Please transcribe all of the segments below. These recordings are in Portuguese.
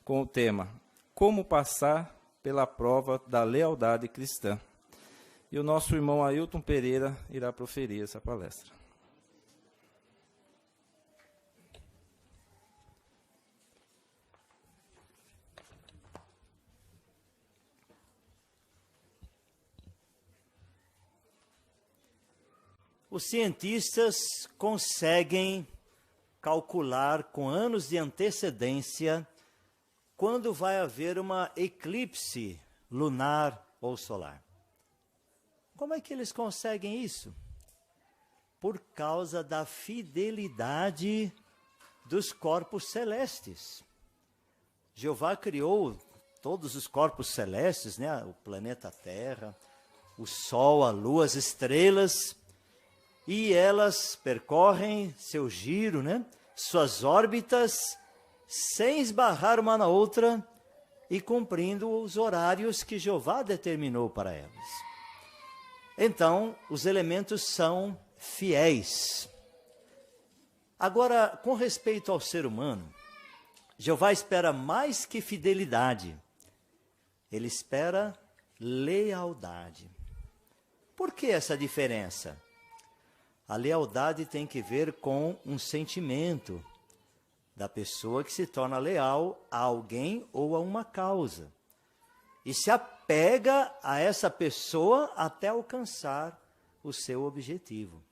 com o tema Como passar pela prova da lealdade cristã. E o nosso irmão Ailton Pereira irá proferir essa palestra. Os cientistas conseguem calcular com anos de antecedência quando vai haver uma eclipse lunar ou solar. Como é que eles conseguem isso? Por causa da fidelidade dos corpos celestes. Jeová criou todos os corpos celestes, né? O planeta Terra, o Sol, a Lua, as estrelas, e elas percorrem seu giro, né? Suas órbitas, sem esbarrar uma na outra e cumprindo os horários que Jeová determinou para elas. Então, os elementos são fiéis. Agora, com respeito ao ser humano, Jeová espera mais que fidelidade. Ele espera lealdade. Por que essa diferença? A lealdade tem que ver com um sentimento da pessoa que se torna leal a alguém ou a uma causa. E se apega a essa pessoa até alcançar o seu objetivo.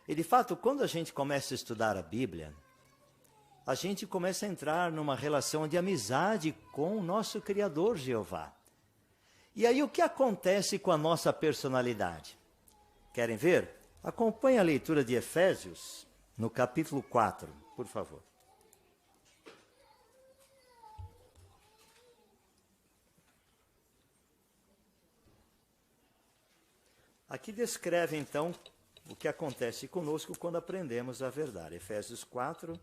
E de fato, quando a gente começa a estudar a Bíblia, a gente começa a entrar numa relação de amizade com o nosso Criador Jeová. E aí o que acontece com a nossa personalidade? Querem ver? Acompanhe a leitura de Efésios, no capítulo 4, por favor. Aqui descreve, então, o que acontece conosco quando aprendemos a verdade. Efésios 4.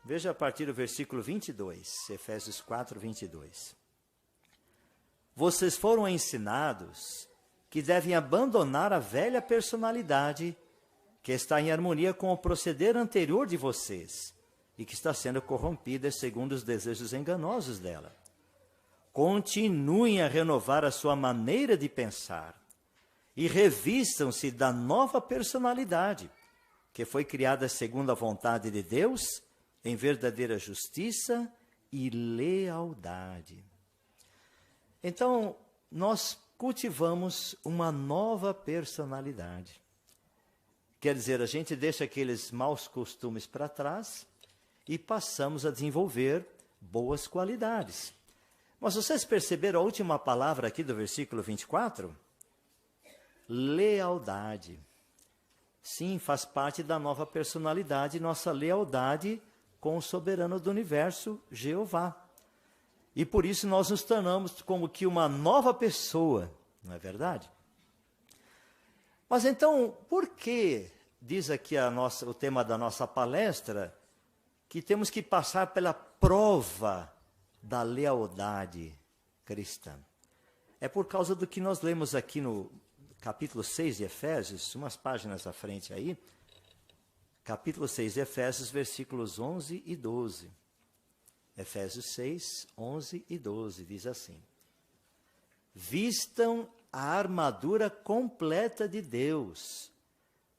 Veja a partir do versículo 22. Efésios 4, 22. Vocês foram ensinados que devem abandonar a velha personalidade que está em harmonia com o proceder anterior de vocês e que está sendo corrompida segundo os desejos enganosos dela. Continuem a renovar a sua maneira de pensar e revistam-se da nova personalidade que foi criada segundo a vontade de Deus em verdadeira justiça e lealdade. Então, nós cultivamos uma nova personalidade. Quer dizer, a gente deixa aqueles maus costumes para trás e passamos a desenvolver boas qualidades. Mas vocês perceberam a última palavra aqui do versículo 24? Lealdade. Sim, faz parte da nova personalidade, nossa lealdade com o soberano do universo, Jeová. E por isso nós nos tornamos como que uma nova pessoa, não é verdade? Mas então, por que, diz aqui o tema da nossa palestra, que temos que passar pela prova da lealdade cristã? É por causa do que nós lemos aqui no capítulo 6 de Efésios, umas páginas à frente aí, capítulo 6 de Efésios, versículos 11 e 12. Efésios 6, 11 e 12, diz assim: Vistam a armadura completa de Deus,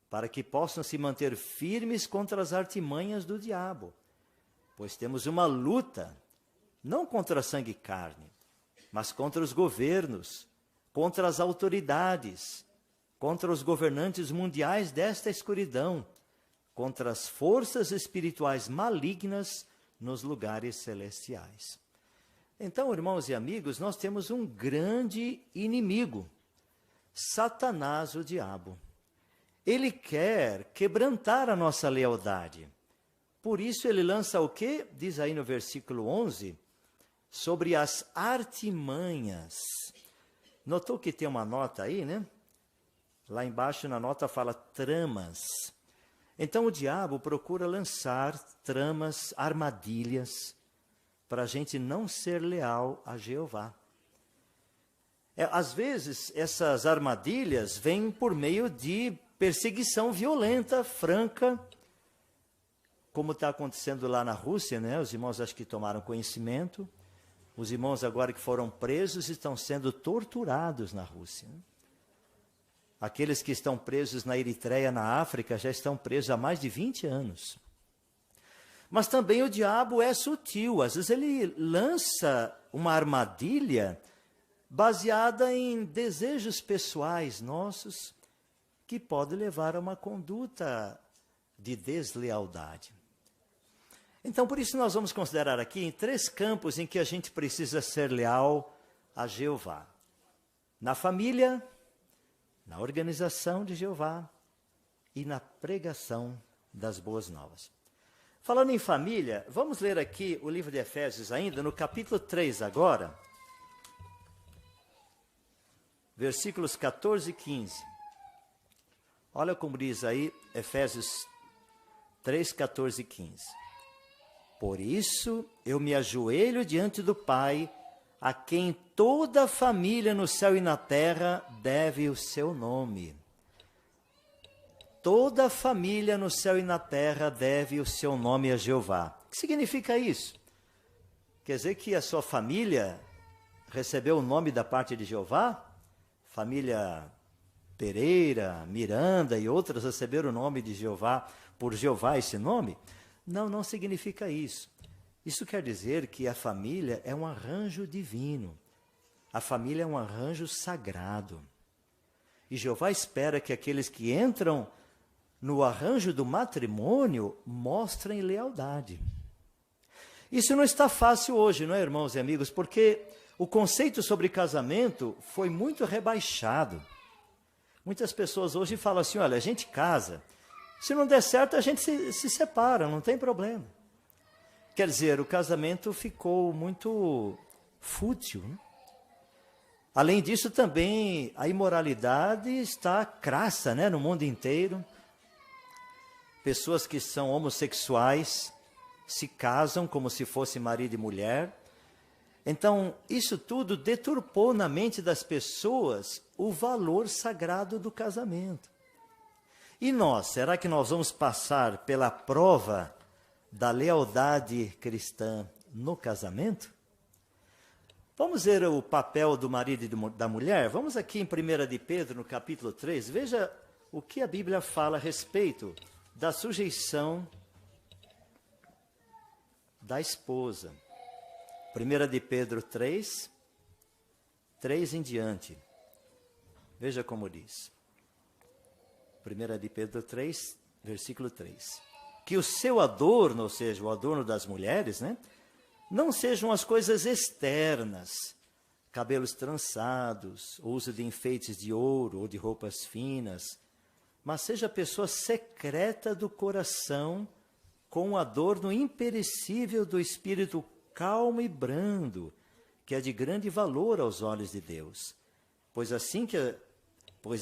para que possam se manter firmes contra as artimanhas do diabo. Pois temos uma luta, não contra sangue e carne, mas contra os governos, contra as autoridades, contra os governantes mundiais desta escuridão, contra as forças espirituais malignas nos lugares celestiais. Então, irmãos e amigos, nós temos um grande inimigo, Satanás, o diabo. Ele quer quebrantar a nossa lealdade. Por isso ele lança o quê? Diz aí no versículo 11, sobre as artimanhas. Notou que tem uma nota aí, né? Lá embaixo na nota fala tramas. Então o diabo procura lançar tramas, armadilhas, para a gente não ser leal a Jeová. Às vezes, essas armadilhas vêm por meio de perseguição violenta, franca, como está acontecendo lá na Rússia, né? Os irmãos acho que tomaram conhecimento. Os irmãos agora que foram presos estão sendo torturados na Rússia. Aqueles que estão presos na Eritreia, na África, já estão presos há mais de 20 anos. Mas também o diabo é sutil. Às vezes ele lança uma armadilha baseada em desejos pessoais nossos, que pode levar a uma conduta de deslealdade. Então, por isso nós vamos considerar aqui em 3 campos em que a gente precisa ser leal a Jeová. Na família, na organização de Jeová e na pregação das boas novas. Falando em família, vamos ler aqui o livro de Efésios ainda, no capítulo 3 agora, versículos 14 e 15. Olha como diz aí Efésios 3, 14 e 15. Por isso eu me ajoelho diante do Pai, a quem toda a família no céu e na terra deve o seu nome. Toda a família no céu e na terra deve o seu nome a Jeová. O que significa isso? Quer dizer que a sua família recebeu o nome da parte de Jeová? Família Pereira, Miranda e outras receberam o nome de Jeová, por Jeová esse nome? Não, não significa isso. Isso quer dizer que a família é um arranjo divino. A família é um arranjo sagrado. E Jeová espera que aqueles que entram no arranjo do matrimônio mostrem lealdade. Isso não está fácil hoje, não é, irmãos e amigos? Porque o conceito sobre casamento foi muito rebaixado. Muitas pessoas hoje falam assim, olha, a gente casa, se não der certo a gente se separa, não tem problema. Quer dizer, o casamento ficou muito fútil, né? Além disso, também a imoralidade está crassa, né, no mundo inteiro. Pessoas que são homossexuais se casam como se fosse marido e mulher. Então, isso tudo deturpou na mente das pessoas o valor sagrado do casamento. E nós, será que nós vamos passar pela prova da lealdade cristã no casamento? Vamos ver o papel do marido e da mulher? Vamos aqui em 1 de Pedro, no capítulo 3, veja o que a Bíblia fala a respeito da sujeição da esposa. 1 de Pedro 3, 3 em diante. Veja como diz. 1 de Pedro 3, versículo 3. Que o seu adorno, ou seja, o adorno das mulheres, né, não sejam as coisas externas, cabelos trançados, uso de enfeites de ouro ou de roupas finas, mas seja a pessoa secreta do coração, com o adorno imperecível do espírito calmo e brando, que é de grande valor aos olhos de Deus. Pois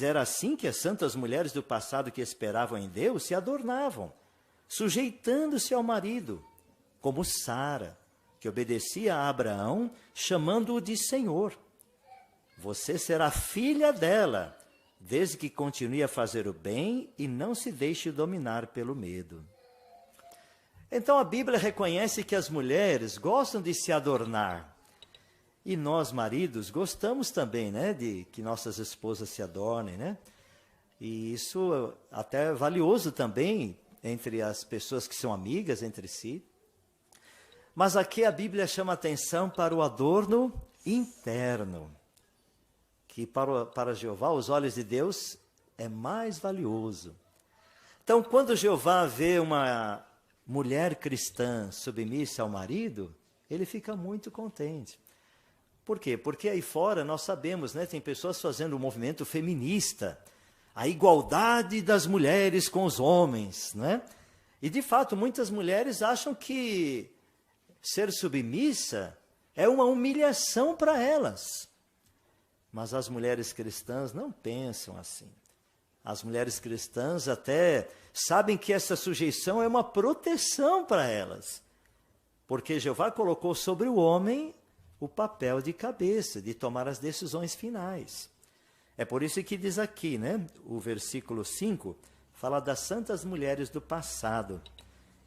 era assim que as santas mulheres do passado que esperavam em Deus se adornavam, sujeitando-se ao marido, como Sara, que obedecia a Abraão, chamando-o de Senhor. Você será filha dela, desde que continue a fazer o bem e não se deixe dominar pelo medo. Então a Bíblia reconhece que as mulheres gostam de se adornar. E nós, maridos, gostamos também, né, de que nossas esposas se adornem, né? E isso até é valioso também entre as pessoas que são amigas entre si. Mas aqui a Bíblia chama atenção para o adorno interno, que para Jeová, os olhos de Deus, é mais valioso. Então, quando Jeová vê uma mulher cristã submissa ao marido, ele fica muito contente. Por quê? Porque aí fora nós sabemos, né, tem pessoas fazendo um movimento feminista, a igualdade das mulheres com os homens, né? E de fato, muitas mulheres acham que ser submissa é uma humilhação para elas. Mas as mulheres cristãs não pensam assim. As mulheres cristãs até sabem que essa sujeição é uma proteção para elas. Porque Jeová colocou sobre o homem o papel de cabeça, de tomar as decisões finais. É por isso que diz aqui, né, o versículo 5, fala das santas mulheres do passado,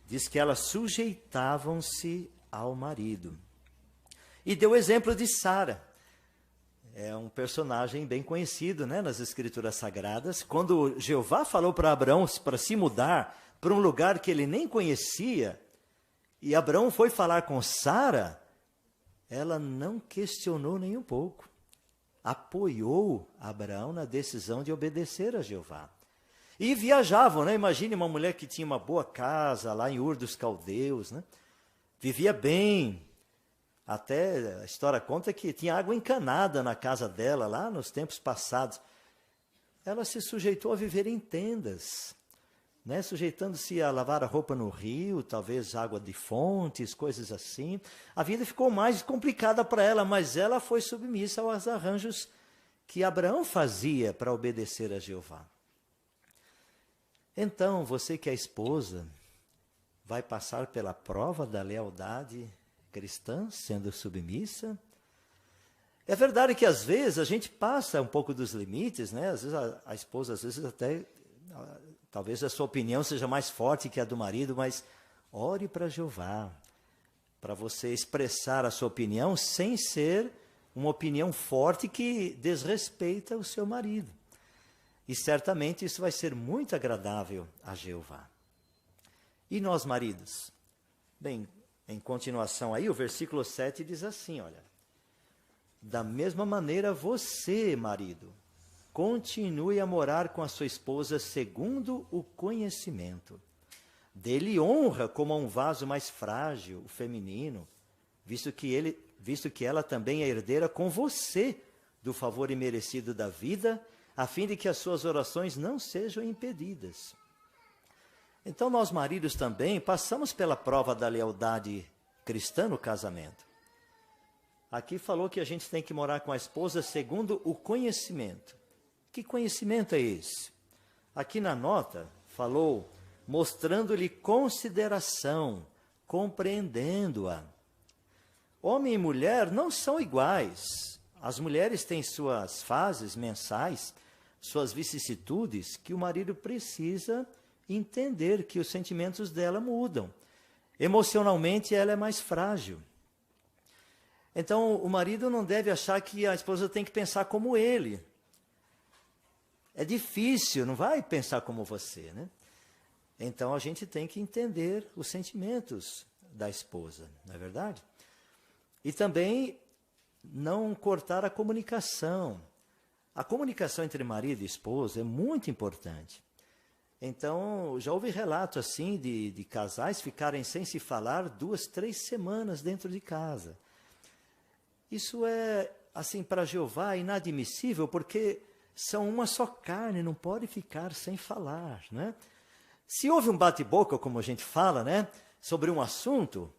diz que elas sujeitavam-se ao marido. E deu o exemplo de Sara. É um personagem bem conhecido, né, nas Escrituras Sagradas. Quando Jeová falou para Abraão para se mudar para um lugar que ele nem conhecia, e Abraão foi falar com Sara, ela não questionou nem um pouco. Apoiou Abraão na decisão de obedecer a Jeová. E viajavam, né? Imagine uma mulher que tinha uma boa casa lá em Ur dos Caldeus, né? Vivia bem. Até a história conta que tinha água encanada na casa dela, lá nos tempos passados. Ela se sujeitou a viver em tendas, né? Sujeitando-se a lavar a roupa no rio, talvez água de fontes, coisas assim. A vida ficou mais complicada para ela, mas ela foi submissa aos arranjos que Abraão fazia para obedecer a Jeová. Então, você que é esposa, vai passar pela prova da lealdade cristã, sendo submissa. É verdade que às vezes a gente passa um pouco dos limites, né? Às vezes a esposa, às vezes até, talvez a sua opinião seja mais forte que a do marido, mas ore para Jeová, para você expressar a sua opinião sem ser uma opinião forte que desrespeita o seu marido. E certamente isso vai ser muito agradável a Jeová. E nós, maridos? Bem, em continuação aí, o versículo 7 diz assim, olha. Da mesma maneira, você, marido, continue a morar com a sua esposa segundo o conhecimento. Dê-lhe honra como a um vaso mais frágil, o feminino, visto que ela também é herdeira com você do favor imerecido da vida, a fim de que as suas orações não sejam impedidas. Então, nós maridos também passamos pela prova da lealdade cristã no casamento. Aqui falou que a gente tem que morar com a esposa segundo o conhecimento. Que conhecimento é esse? Aqui na nota, falou mostrando-lhe consideração, compreendendo-a. Homem e mulher não são iguais. As mulheres têm suas fases mensais, suas vicissitudes, que o marido precisa entender que os sentimentos dela mudam. Emocionalmente, ela é mais frágil. Então, o marido não deve achar que a esposa tem que pensar como ele. É difícil, não vai pensar como você, né? Então, a gente tem que entender os sentimentos da esposa, não é verdade? E também não cortar a comunicação. A comunicação entre marido e esposa é muito importante. Então, já houve relato assim de casais ficarem sem se falar 2, 3 semanas dentro de casa. Isso é, assim, para Jeová inadmissível, porque são uma só carne, não pode ficar sem falar, né? Se houve um bate-boca, como a gente fala, né, sobre um assunto,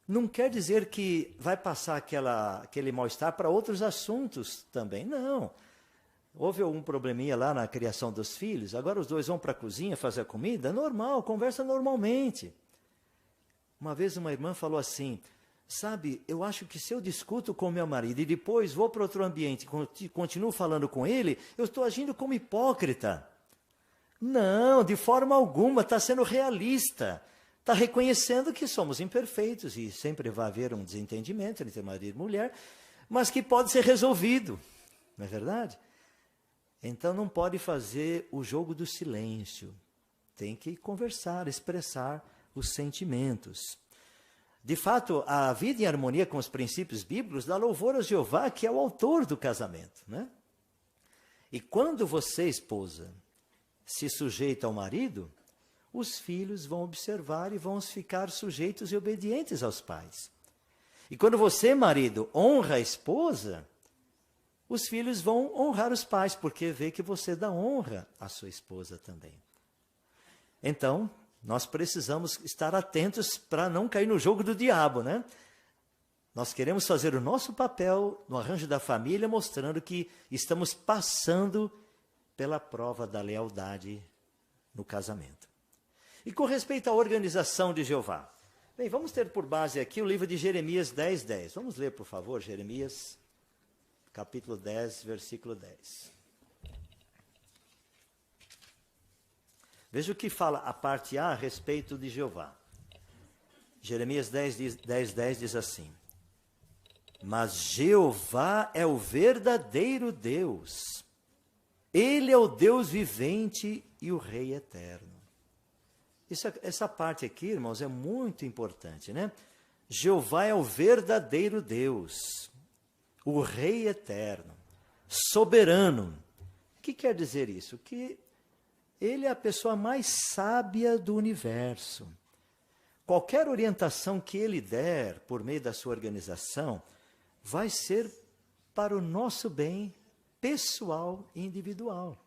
não quer dizer que vai passar aquele mal-estar para outros assuntos também, não. Houve algum probleminha lá na criação dos filhos, agora os dois vão para a cozinha fazer a comida, normal, conversa normalmente. Uma vez uma irmã falou assim, sabe, eu acho que se eu discuto com meu marido e depois vou para outro ambiente e continuo falando com ele, eu estou agindo como hipócrita. Não, de forma alguma, está sendo realista. Está reconhecendo que somos imperfeitos e sempre vai haver um desentendimento entre marido e mulher, mas que pode ser resolvido, não é verdade? Então não pode fazer o jogo do silêncio. Tem que conversar, expressar os sentimentos. De fato, a vida em harmonia com os princípios bíblicos dá louvor a Jeová, que é o autor do casamento, né? E quando você, esposa, se sujeita ao marido, os filhos vão observar e vão ficar sujeitos e obedientes aos pais. E quando você, marido, honra a esposa, os filhos vão honrar os pais, porque vê que você dá honra à sua esposa também. Então, nós precisamos estar atentos para não cair no jogo do diabo, né? Nós queremos fazer o nosso papel no arranjo da família, mostrando que estamos passando pela prova da lealdade no casamento. E com respeito à organização de Jeová. Bem, vamos ter por base aqui o livro de Jeremias 10:10. Vamos ler, por favor, Jeremias, capítulo 10, versículo 10. Veja o que fala a parte A respeito de Jeová. Jeremias 10:10 diz assim: mas Jeová é o verdadeiro Deus, Ele é o Deus vivente e o Rei eterno. Essa parte aqui, irmãos, é muito importante, né? Jeová é o verdadeiro Deus, o Rei eterno, soberano. O que quer dizer isso? Que Ele é a pessoa mais sábia do universo. Qualquer orientação que Ele der por meio da sua organização vai ser para o nosso bem pessoal e individual.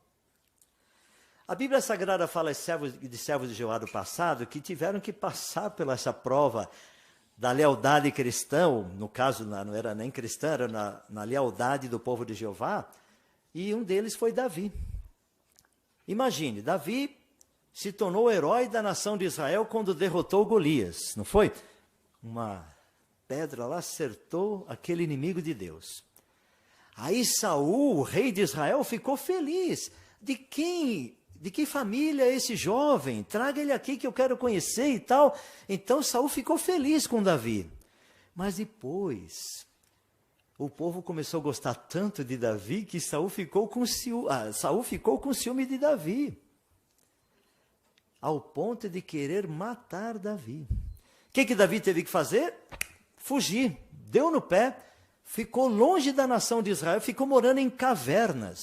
A Bíblia Sagrada fala de servos de Jeová do passado que tiveram que passar por essa prova da lealdade cristã, no caso não era nem cristã, era na lealdade do povo de Jeová, e um deles foi Davi. Imagine, Davi se tornou o herói da nação de Israel quando derrotou Golias, não foi? Uma pedra lá acertou aquele inimigo de Deus. Aí Saul, o rei de Israel, ficou feliz. De que família é esse jovem? Traga ele aqui que eu quero conhecer e tal. Então Saul ficou feliz com Davi. Mas depois, o povo começou a gostar tanto de Davi que Saul ficou com ciúme de Davi, ao ponto de querer matar Davi. O que Davi teve que fazer? Fugir, deu no pé, ficou longe da nação de Israel, ficou morando em cavernas,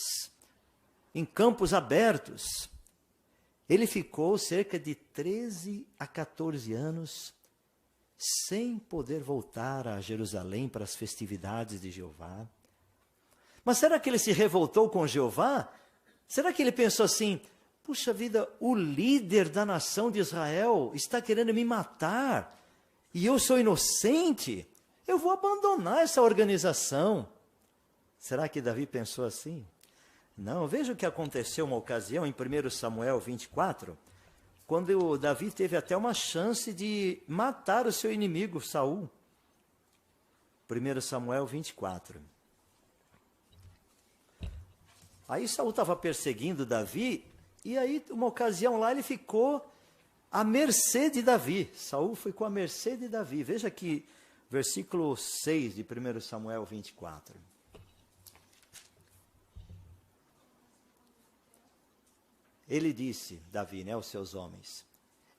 em campos abertos. Ele ficou cerca de 13 a 14 anos sem poder voltar a Jerusalém para as festividades de Jeová. Mas será que ele se revoltou com Jeová? Será que ele pensou assim: puxa vida, o líder da nação de Israel está querendo me matar e eu sou inocente? Eu vou abandonar essa organização. Será que Davi pensou assim? Não, veja o que aconteceu uma ocasião em 1 Samuel 24, quando Davi teve até uma chance de matar o seu inimigo, Saul. 1 Samuel 24. Aí Saul estava perseguindo Davi, e aí, uma ocasião lá, ele ficou à mercê de Davi. Saul ficou à mercê de Davi. Veja aqui, versículo 6 de 1 Samuel 24. Ele disse, Davi, né, aos seus homens: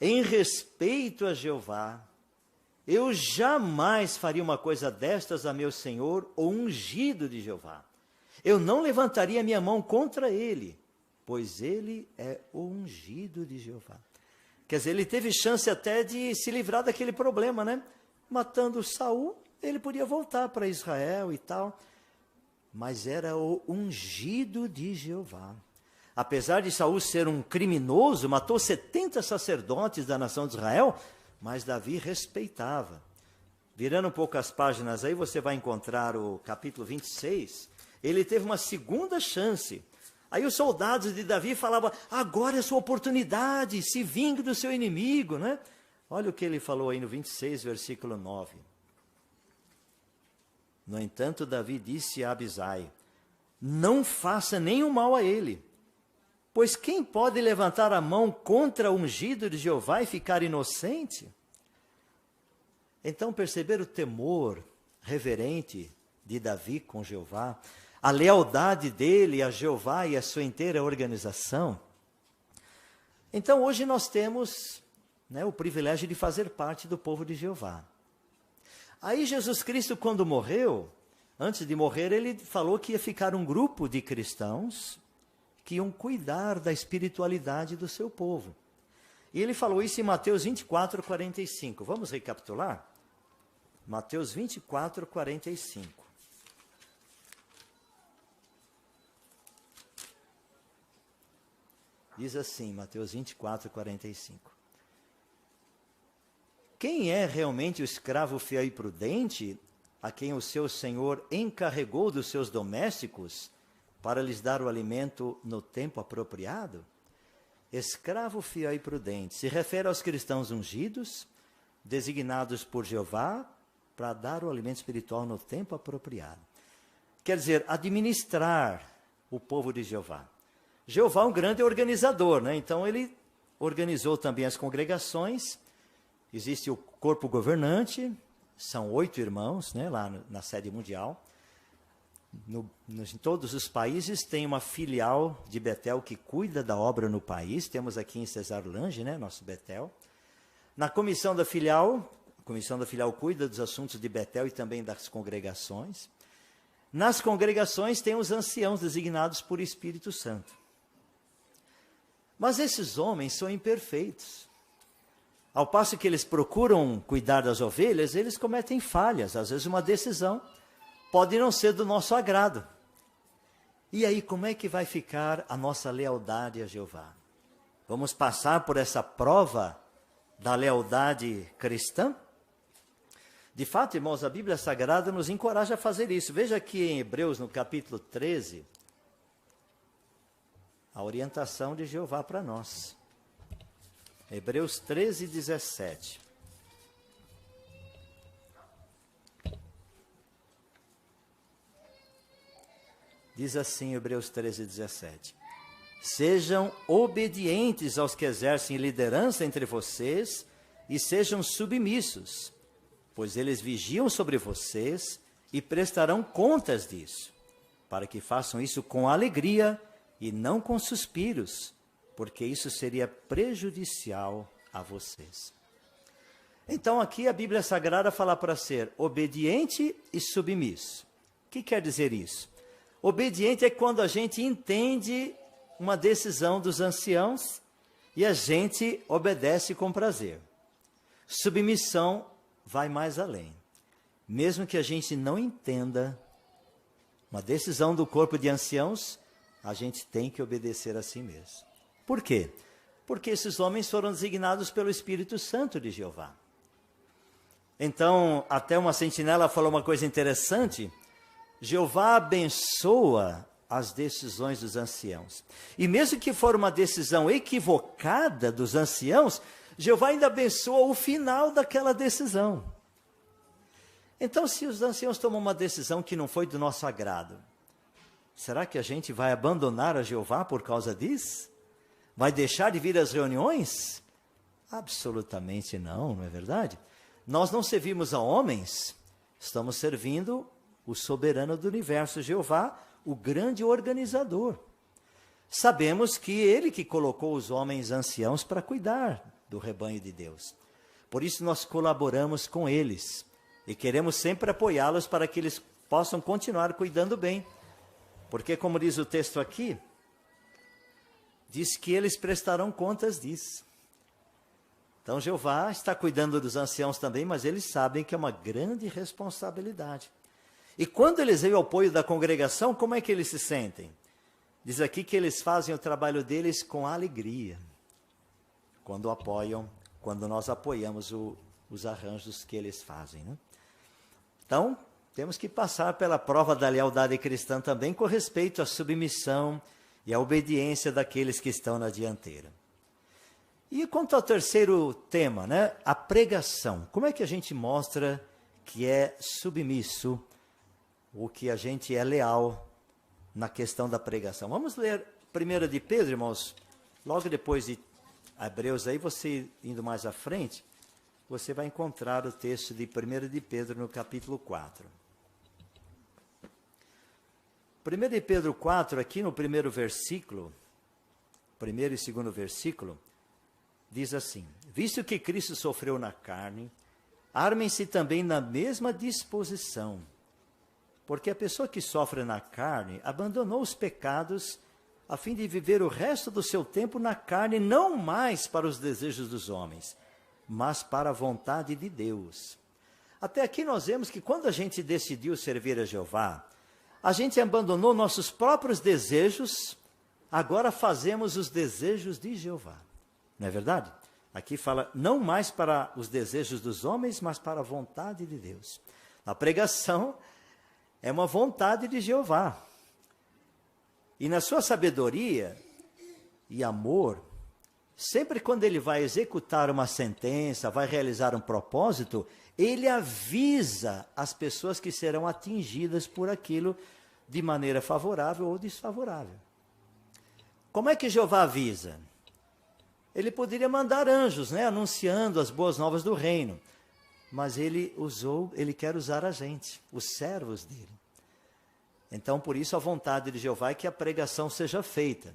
em respeito a Jeová, eu jamais faria uma coisa destas a meu senhor, o ungido de Jeová. Eu não levantaria minha mão contra ele, pois ele é o ungido de Jeová. Quer dizer, ele teve chance até de se livrar daquele problema, né? Matando Saul, ele podia voltar para Israel e tal, mas era o ungido de Jeová. Apesar de Saul ser um criminoso, matou 70 sacerdotes da nação de Israel, mas Davi respeitava. Virando um pouco as páginas aí, você vai encontrar o capítulo 26. Ele teve uma segunda chance. Aí os soldados de Davi falavam: agora é sua oportunidade, se vingue do seu inimigo, né? Olha o que ele falou aí no 26, versículo 9. No entanto, Davi disse a Abisai: não faça nenhum mal a ele, pois quem pode levantar a mão contra o ungido de Jeová e ficar inocente? Então perceber o temor reverente de Davi com Jeová, a lealdade dele a Jeová e a sua inteira organização. Então hoje nós temos, né, o privilégio de fazer parte do povo de Jeová. Aí Jesus Cristo, quando morreu, antes de morrer, ele falou que ia ficar um grupo de cristãos que iam cuidar da espiritualidade do seu povo. E ele falou isso em Mateus 24, 45. Vamos recapitular? Mateus 24, 45. Diz assim, Mateus 24, 45. Quem é realmente o escravo fiel e prudente, a quem o seu senhor encarregou dos seus domésticos para lhes dar o alimento no tempo apropriado? Escravo fiel e prudente se refere aos cristãos ungidos, designados por Jeová para dar o alimento espiritual no tempo apropriado. Quer dizer, administrar o povo de Jeová. Jeová é um grande organizador, né? Então ele organizou também as congregações existe o corpo governante, são 8 irmãos, né, lá na sede mundial. Em todos os países tem uma filial de Betel que cuida da obra no país. Temos aqui em Cesarlange, né, nosso Betel. Na comissão da filial, a comissão da filial cuida dos assuntos de Betel e também das congregações. Nas congregações tem os anciãos designados por Espírito Santo. Mas esses homens são imperfeitos. Ao passo que eles procuram cuidar das ovelhas, eles cometem falhas. Às vezes uma decisão pode não ser do nosso agrado. E aí, como é que vai ficar a nossa lealdade a Jeová? Vamos passar por essa prova da lealdade cristã? De fato, irmãos, a Bíblia Sagrada nos encoraja a fazer isso. Veja aqui em Hebreus, no capítulo 13, a orientação de Jeová para nós. Hebreus 13, 17. Diz assim, Hebreus 13, 17. Sejam obedientes aos que exercem liderança entre vocês e sejam submissos, pois eles vigiam sobre vocês e prestarão contas disso, para que façam isso com alegria e não com suspiros, porque isso seria prejudicial a vocês. Então aqui a Bíblia Sagrada fala para ser obediente e submisso. O que quer dizer isso? Obediente é quando a gente entende uma decisão dos anciãos e a gente obedece com prazer. Submissão vai mais além. Mesmo que a gente não entenda uma decisão do corpo de anciãos, a gente tem que obedecer a si mesmo. Por quê? Porque esses homens foram designados pelo Espírito Santo de Jeová. Então, até uma sentinela falou uma coisa interessante. Jeová abençoa as decisões dos anciãos. E mesmo que for uma decisão equivocada dos anciãos, Jeová ainda abençoa o final daquela decisão. Então, se os anciãos tomam uma decisão que não foi do nosso agrado, será que a gente vai abandonar a Jeová por causa disso? Vai deixar de vir às reuniões? Absolutamente não, não é verdade? Nós não servimos a homens, estamos servindo o soberano do universo, Jeová, o grande organizador. Sabemos que ele que colocou os homens anciãos para cuidar do rebanho de Deus. Por isso nós colaboramos com eles e queremos sempre apoiá-los para que eles possam continuar cuidando bem. Porque, como diz o texto aqui, diz que eles prestarão contas disso. Então Jeová está cuidando dos anciãos também, mas eles sabem que é uma grande responsabilidade. E quando eles veem o apoio da congregação, como é que eles se sentem? Diz aqui que eles fazem o trabalho deles com alegria. Quando apoiam, quando nós apoiamos os arranjos que eles fazem, né? Então, temos que passar pela prova da lealdade cristã também com respeito à submissão e à obediência daqueles que estão na dianteira. E quanto ao terceiro tema, né? A pregação. Como é que a gente mostra que é submisso, ou que a gente é leal na questão da pregação? Vamos ler 1 de Pedro, irmãos. Logo depois de Hebreus, aí você indo mais à frente, você vai encontrar o texto de 1 de Pedro no capítulo 4. 1 de Pedro 4, aqui no primeiro versículo, primeiro e segundo versículo, diz assim: visto que Cristo sofreu na carne, armem-se também na mesma disposição, porque a pessoa que sofre na carne abandonou os pecados a fim de viver o resto do seu tempo na carne, não mais para os desejos dos homens, mas para a vontade de Deus. Até aqui nós vemos que quando a gente decidiu servir a Jeová, a gente abandonou nossos próprios desejos, agora fazemos os desejos de Jeová. Não é verdade? Aqui fala, não mais para os desejos dos homens, mas para a vontade de Deus. A pregação é uma vontade de Jeová. E na sua sabedoria e amor, sempre quando ele vai executar uma sentença, vai realizar um propósito, ele avisa as pessoas que serão atingidas por aquilo de maneira favorável ou desfavorável. Como é que Jeová avisa? Ele poderia mandar anjos, né, anunciando as boas novas do reino. Mas ele quer usar a gente, os servos dele. Então, por isso, a vontade de Jeová é que a pregação seja feita.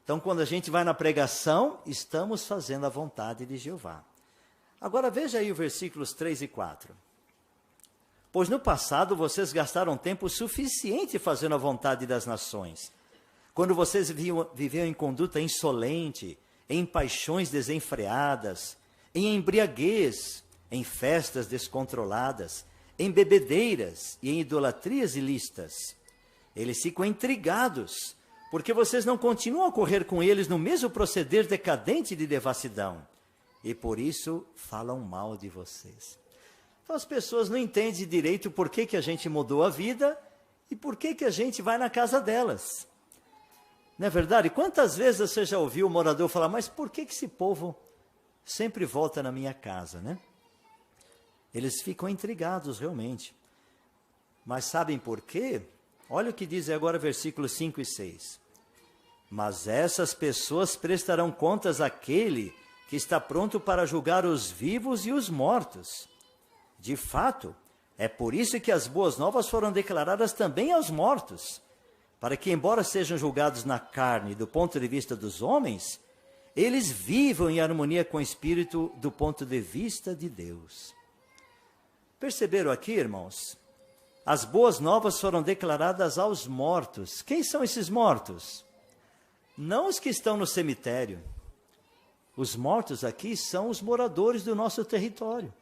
Então, quando a gente vai na pregação, estamos fazendo a vontade de Jeová. Agora, veja aí os versículos 3 e 4. Pois no passado vocês gastaram tempo suficiente fazendo a vontade das nações. Quando vocês viviam em conduta insolente, em paixões desenfreadas, em embriaguez, em festas descontroladas, em bebedeiras e em idolatrias ilícitas. Eles ficam intrigados, porque vocês não continuam a correr com eles no mesmo proceder decadente de devassidão. E por isso falam mal de vocês. Então as pessoas não entendem direito por que a gente mudou a vida e por que a gente vai na casa delas. Não é verdade? Quantas vezes você já ouviu o morador falar, mas por que esse povo sempre volta na minha casa, né? Eles ficam intrigados realmente. Mas sabem por quê? Olha o que diz agora versículos 5 e 6. Mas essas pessoas prestarão contas àquele que está pronto para julgar os vivos e os mortos. De fato, é por isso que as boas novas foram declaradas também aos mortos, para que, embora sejam julgados na carne do ponto de vista dos homens, eles vivam em harmonia com o Espírito do ponto de vista de Deus. Perceberam aqui, irmãos? As boas novas foram declaradas aos mortos. Quem são esses mortos? Não os que estão no cemitério. Os mortos aqui são os moradores do nosso território.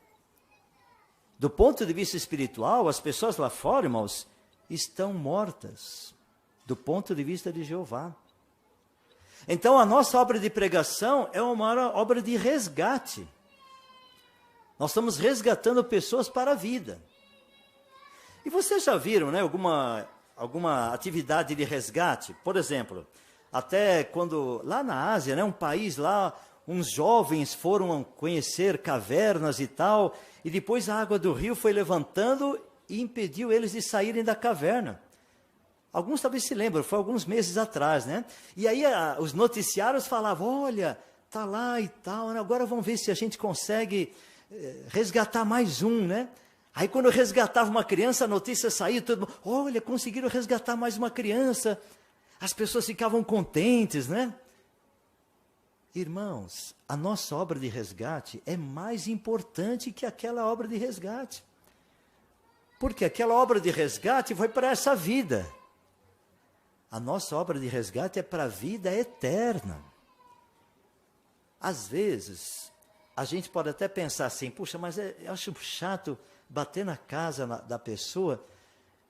Do ponto de vista espiritual, as pessoas lá fora, irmãos, estão mortas. Do ponto de vista de Jeová. Então, a nossa obra de pregação é uma obra de resgate. Nós estamos resgatando pessoas para a vida. E vocês já viram, né, alguma atividade de resgate? Por exemplo, até quando, lá na Ásia, né, um país lá, uns jovens foram conhecer cavernas e tal, e depois a água do rio foi levantando e impediu eles de saírem da caverna. Alguns talvez se lembram, foi alguns meses atrás, né? E aí os noticiários falavam, olha, tá lá e tal, né? Agora vamos ver se a gente consegue resgatar mais um, né? Aí quando resgatava uma criança, a notícia saía, todo mundo, olha, conseguiram resgatar mais uma criança. As pessoas ficavam contentes, né? Irmãos, a nossa obra de resgate é mais importante que aquela obra de resgate. Porque aquela obra de resgate foi para essa vida. A nossa obra de resgate é para a vida eterna. Às vezes, a gente pode até pensar assim, puxa, mas eu acho chato bater na casa da pessoa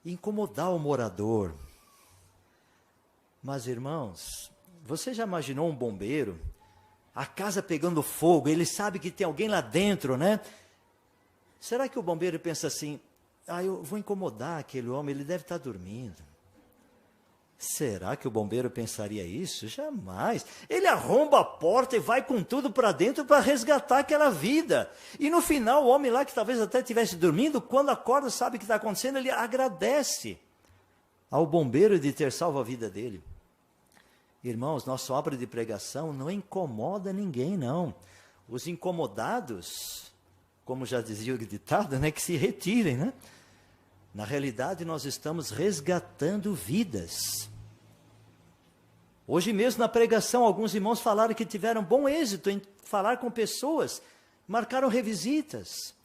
e incomodar o morador. Mas, irmãos, você já imaginou um bombeiro? A casa pegando fogo, ele sabe que tem alguém lá dentro, né? Será que o bombeiro pensa assim, eu vou incomodar aquele homem, ele deve estar dormindo. Será que o bombeiro pensaria isso? Jamais. Ele arromba a porta e vai com tudo para dentro para resgatar aquela vida. E no final, o homem lá, que talvez até estivesse dormindo, quando acorda, sabe o que está acontecendo, ele agradece ao bombeiro de ter salvo a vida dele. Irmãos, nossa obra de pregação não incomoda ninguém, não. Os incomodados, como já dizia o ditado, né, que se retirem, né? Na realidade, nós estamos resgatando vidas. Hoje mesmo na pregação, alguns irmãos falaram que tiveram bom êxito em falar com pessoas, marcaram revisitas.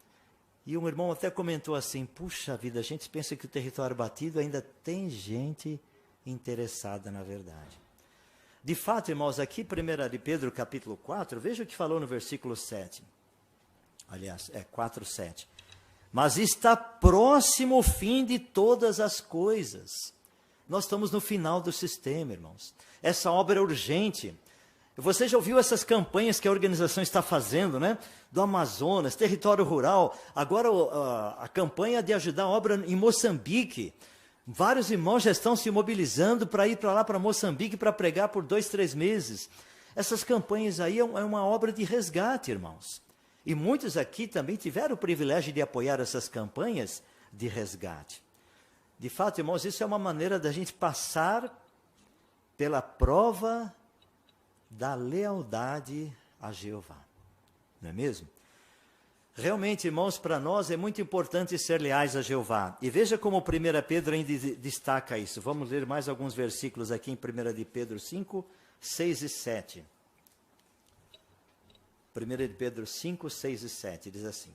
E um irmão até comentou assim, puxa vida, a gente pensa que o território batido ainda tem gente interessada na verdade. De fato, irmãos, aqui 1 de Pedro capítulo 4, veja o que falou no versículo 7. Aliás, 4, 7. Mas está próximo o fim de todas as coisas. Nós estamos no final do sistema, irmãos. Essa obra é urgente. Você já ouviu essas campanhas que a organização está fazendo, né? Do Amazonas, território rural. Agora a campanha de ajudar a obra em Moçambique. Vários irmãos já estão se mobilizando para ir para lá, para Moçambique, para pregar por 2, 3 meses. Essas campanhas aí é uma obra de resgate, irmãos. E muitos aqui também tiveram o privilégio de apoiar essas campanhas de resgate. De fato, irmãos, isso é uma maneira da gente passar pela prova da lealdade a Jeová. Não é mesmo? Realmente, irmãos, para nós é muito importante ser leais a Jeová. E veja como 1 Pedro ainda destaca isso. Vamos ler mais alguns versículos aqui em 1 de Pedro 5, 6 e 7. 1 de Pedro 5, 6 e 7, diz assim: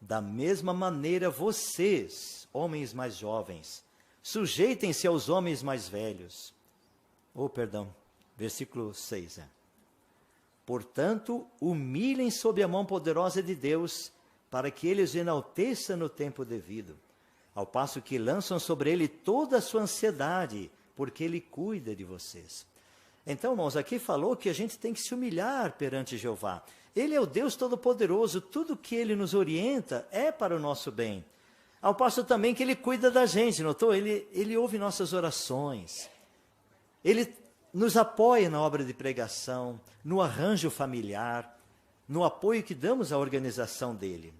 da mesma maneira vocês, homens mais jovens, sujeitem-se aos homens mais velhos. Versículo 6, Portanto, humilhem sob a mão poderosa de Deus, para que ele os enalteça no tempo devido, ao passo que lançam sobre ele toda a sua ansiedade, porque ele cuida de vocês. Então, irmãos, aqui falou que a gente tem que se humilhar perante Jeová. Ele é o Deus Todo-Poderoso, tudo que ele nos orienta é para o nosso bem. Ao passo também que ele cuida da gente, notou? Ele ouve nossas orações, ele nos apoia na obra de pregação, no arranjo familiar, no apoio que damos à organização dele.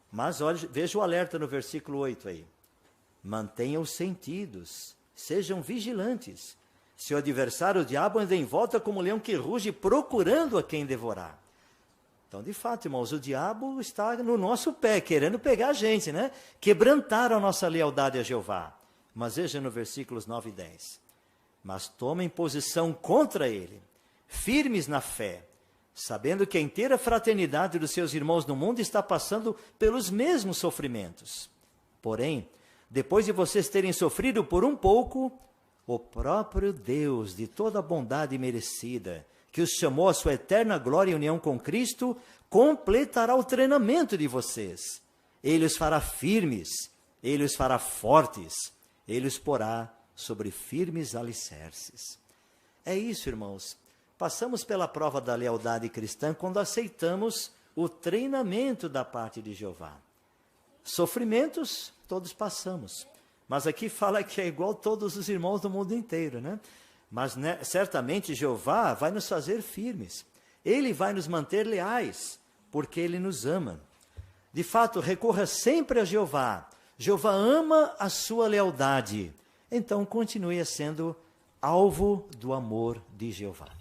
Mas olha, veja o alerta no versículo 8 aí. Mantenham os sentidos, sejam vigilantes. Seu adversário, o diabo, anda em volta como um leão que ruge, procurando a quem devorar. Então, de fato, irmãos, o diabo está no nosso pé, querendo pegar a gente, né? Quebrantar a nossa lealdade a Jeová. Mas veja no versículos 9 e 10. Mas tomem posição contra ele, firmes na fé, sabendo que a inteira fraternidade dos seus irmãos no mundo está passando pelos mesmos sofrimentos. Porém, depois de vocês terem sofrido por um pouco, o próprio Deus de toda a bondade merecida, que os chamou à sua eterna glória e união com Cristo, completará o treinamento de vocês. Ele os fará firmes, ele os fará fortes, ele os porá sobre firmes alicerces. É isso, irmãos. Passamos pela prova da lealdade cristã quando aceitamos o treinamento da parte de Jeová. Sofrimentos, todos passamos. Mas aqui fala que é igual todos os irmãos do mundo inteiro, né? Mas certamente Jeová vai nos fazer firmes. Ele vai nos manter leais, porque ele nos ama. De fato, recorra sempre a Jeová. Jeová ama a sua lealdade. Então, continue sendo alvo do amor de Jeová.